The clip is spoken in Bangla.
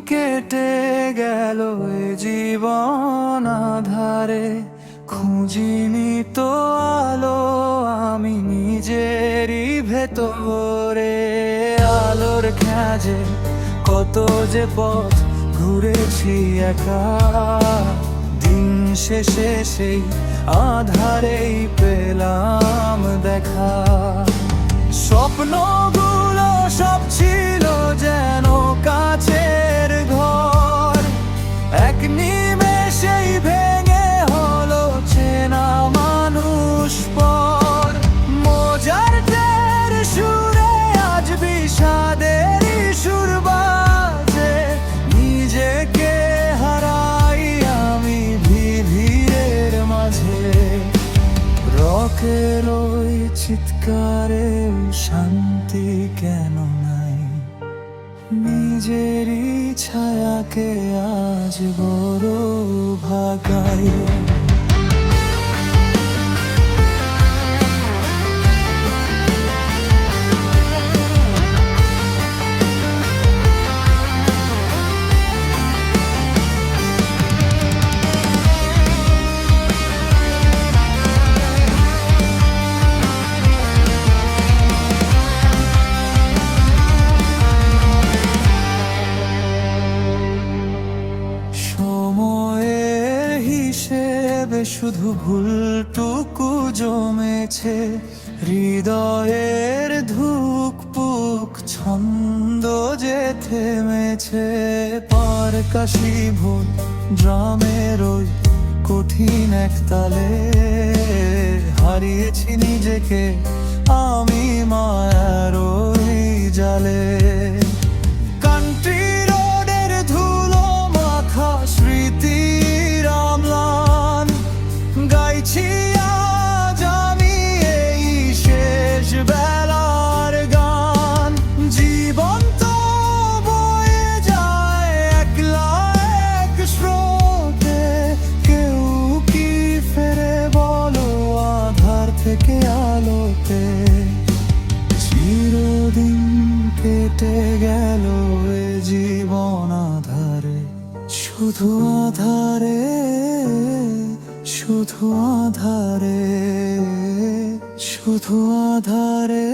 কেটে গেল এ জীবন আধারে, খুঁজিনি তো আলো আমি নিজেরই ভেতরে। আলোর খোঁজে কত যে পথ ঘুরেছি একা, দিন শেষে সেই আধারেই পেলাম দেখা। স্বপ্নগুলো সব ছিল যেন কাচের ঘর, এক নিমেষেই ভেঙে হলো চেনা মানুষ পর। মজার টের সুরে আজ বিষাদেরই সুর বাজে, নিজেকে হারাই আমি ভিড়ের মাঝে। রকের ওই চিৎকারে শান্তি কেন নাই, নিজেরই ছায়াকে আজ বড় ভাগাই। শুধু ভুলটুকু জমেছে, হৃদয়ের ধুকপুক ছন্দ যে থেমেছে। পার কাশি ভোর ড্রামের ওই কঠিন এক তালে, হারিয়েছি নিজেকে আমি মায়ার ওই জালে। কান্ট্রি রোডের ধুলো মাখা স্মৃতি গাইছি আজ আমি এই শেষ বেলার গান। জীবন তো বয়ে যায় একলা এক স্রোতে, কেউ কি ফেরে বলো আধার থেকে আলোতে। চিরদিন কেটে গেল এ জীবন আধারে, শুধু আধারে, শুধু আধারে, শুধু আধারে।